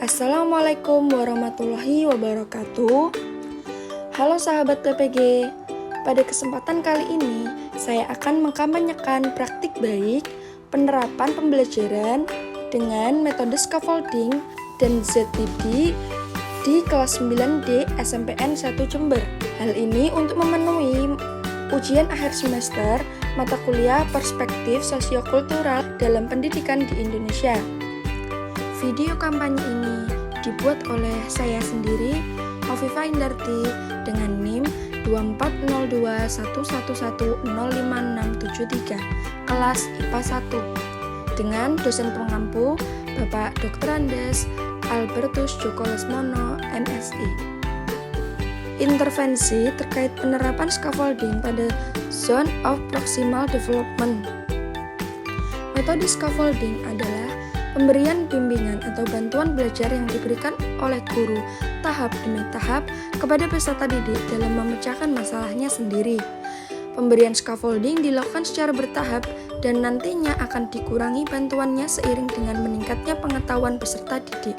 Assalamualaikum warahmatullahi wabarakatuh. Halo sahabat PPG, pada kesempatan kali ini saya akan mengkampanyekan praktik baik penerapan pembelajaran dengan metode scaffolding dan ZPD di kelas 9D SMPN 1 Jember. Hal ini untuk memenuhi ujian akhir semester mata kuliah perspektif sosiokultural dalam pendidikan di Indonesia. Video kampanye ini dibuat oleh saya sendiri, Hovifa Indarti, dengan NIM 2402111056673, kelas IPA 1, dengan dosen pengampu Bapak Dr. Andes Albertus Joko Lesmono, MSI. Intervensi terkait penerapan scaffolding pada Zone of Proximal Development. Metode scaffolding adalah pemberian bimbingan atau bantuan belajar yang diberikan oleh guru tahap demi tahap kepada peserta didik dalam memecahkan masalahnya sendiri. Pemberian scaffolding dilakukan secara bertahap dan nantinya akan dikurangi bantuannya seiring dengan meningkatnya pengetahuan peserta didik.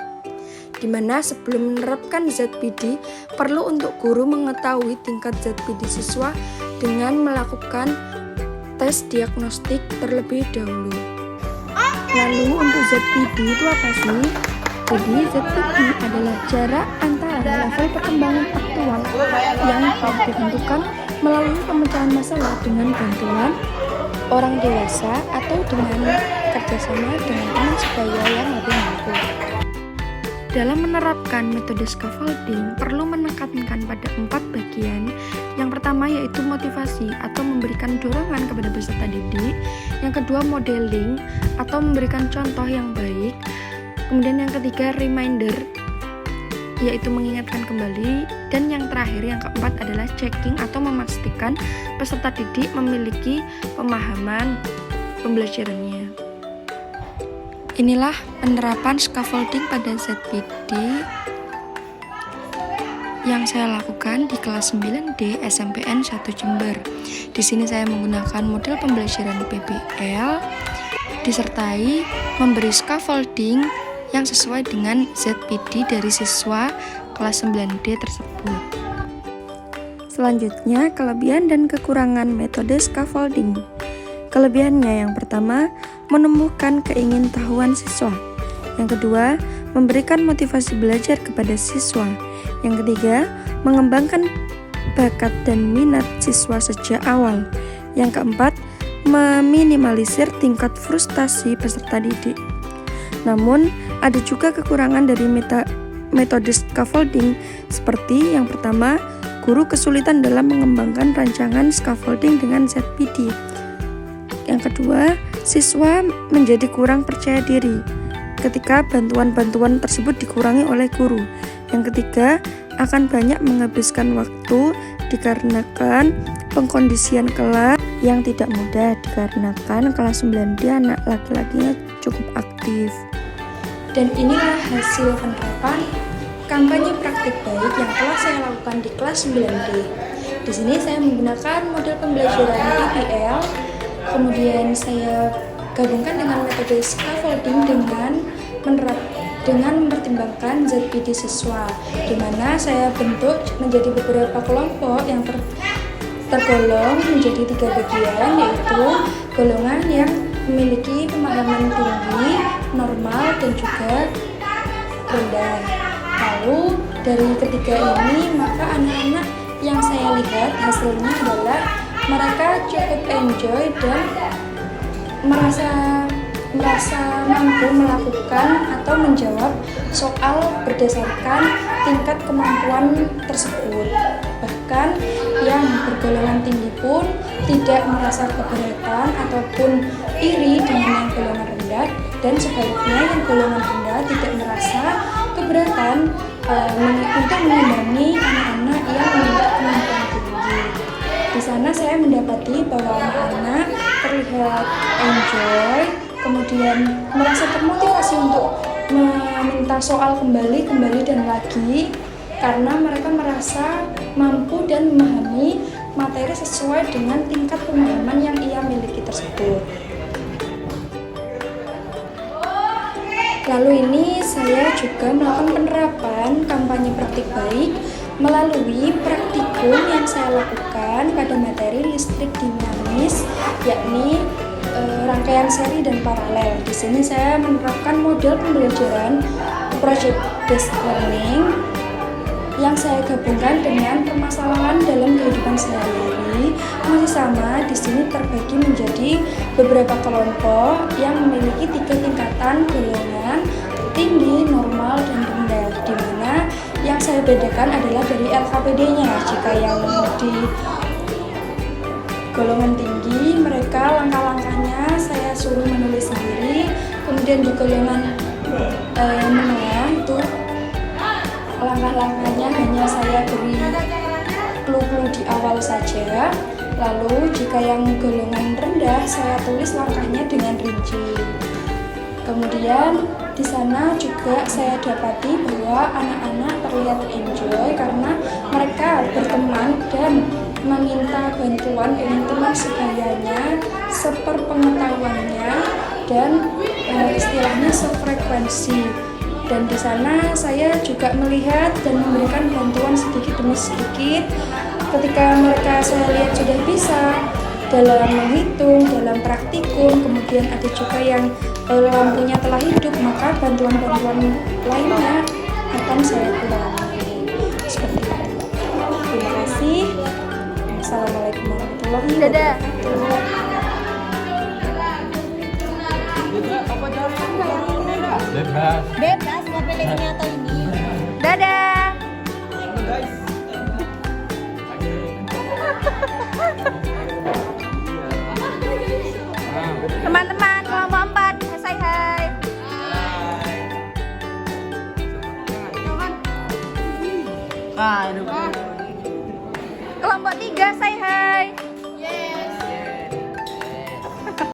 Di mana sebelum menerapkan ZPD, perlu untuk guru mengetahui tingkat ZPD siswa dengan melakukan tes diagnostik terlebih dahulu. Lalu untuk ZPD itu apa sih? Jadi ZPD adalah jarak antara level perkembangan aktual yang telah ditentukan melalui pemecahan masalah dengan bantuan orang dewasa atau dengan kerjasama dengan teman sebaya yang lebih mampu. Dalam menerapkan metode scaffolding, perlu menekankan pada 4 bagian. Yang pertama yaitu motivasi atau memberikan dorongan kepada peserta didik. Yang kedua modeling atau memberikan contoh yang baik. Kemudian yang ketiga reminder, yaitu mengingatkan kembali. Dan yang terakhir, yang keempat adalah checking atau memastikan peserta didik memiliki pemahaman pembelajarannya. Inilah penerapan scaffolding pada ZPD yang saya lakukan di kelas 9D SMPN 1 Jember. Di sini saya menggunakan model pembelajaran PBL disertai memberi scaffolding yang sesuai dengan ZPD dari siswa kelas 9D tersebut. Selanjutnya, kelebihan dan kekurangan metode scaffolding. Kelebihannya yang pertama, menumbuhkan keingintahuan siswa. Yang kedua, memberikan motivasi belajar kepada siswa. Yang ketiga, mengembangkan bakat dan minat siswa sejak awal. Yang keempat, meminimalisir tingkat frustasi peserta didik. Namun, ada juga kekurangan dari metode scaffolding, seperti yang pertama, guru kesulitan dalam mengembangkan rancangan scaffolding dengan ZPD. Yang kedua, siswa menjadi kurang percaya diri ketika bantuan-bantuan tersebut dikurangi oleh guru. Yang ketiga, akan banyak menghabiskan waktu dikarenakan pengkondisian kelas yang tidak mudah dikarenakan kelas 9D anak laki-lakinya cukup aktif. Dan inilah hasil penerapan kampanye praktik baik yang telah saya lakukan di kelas 9D. Di sini saya menggunakan model pembelajaran PBL. Kemudian saya gabungkan dengan metode scaffolding dengan mempertimbangkan ZPD siswa, di mana saya bentuk menjadi beberapa kelompok yang tergolong menjadi 3 bagian, yaitu golongan yang memiliki pemahaman tinggi, normal, dan juga rendah. Lalu dari ketiga ini, maka anak-anak yang saya lihat hasilnya adalah mereka cukup enjoy dan merasa mampu melakukan atau menjawab soal berdasarkan tingkat kemampuan tersebut. Bahkan yang bergolongan tinggi pun tidak merasa keberatan ataupun iri dengan yang golongan rendah, dan sebaliknya yang golongan rendah tidak merasa keberatan untuk mengimbangi anak-anak yang memiliki kemampuan tinggi. Di sana saya mendapati bahwa anak-anak terlihat enjoy, kemudian merasa termotivasi untuk meminta soal kembali dan lagi, karena mereka merasa mampu dan memahami materi sesuai dengan tingkat pemahaman yang ia miliki tersebut. Lalu ini saya juga melakukan penerapan kampanye praktik baik melalui praktikum yang saya lakukan pada materi listrik dinamis, yakni rangkaian seri dan paralel. Di sini saya menerapkan model pembelajaran project based learning yang saya gabungkan dengan permasalahan dalam kehidupan sehari-hari. Masih sama, di sini terbagi menjadi beberapa kelompok yang memiliki 3 tingkatan golongan: tinggi, normal, dan rendah. Di mana yang saya bedakan adalah dari LKPD-nya. Jika yang di golongan tinggi, mereka langkah-langkahnya saya suruh menulis sendiri. Kemudian di golongan menengah itu langkah-langkahnya hanya saya beri clue-clue di awal saja. Lalu jika yang golongan rendah, saya tulis langkahnya dengan rinci. Kemudian di sana juga saya dapati bahwa anak-anak terlihat enjoy karena mereka berteman dan meminta bantuan dengan teman sebayanya, seperpengetahuannya, dan istilahnya sefrekuensi. Dan di sana saya juga melihat dan memberikan bantuan sedikit demi sedikit. Ketika mereka saya lihat sudah bisa dalam menghitung, dalam praktikum, kemudian ada juga yang lampunya telah hidup, maka bantuan-bantuan lainnya akan saya kurangi. Seperti itu. Terima kasih. Assalamualaikum warahmatullahi wabarakatuh. Bebas mau pilih ini atau ini. Dadah. Teman-teman kelompok 4 say hi. Kelompok 3 say hi.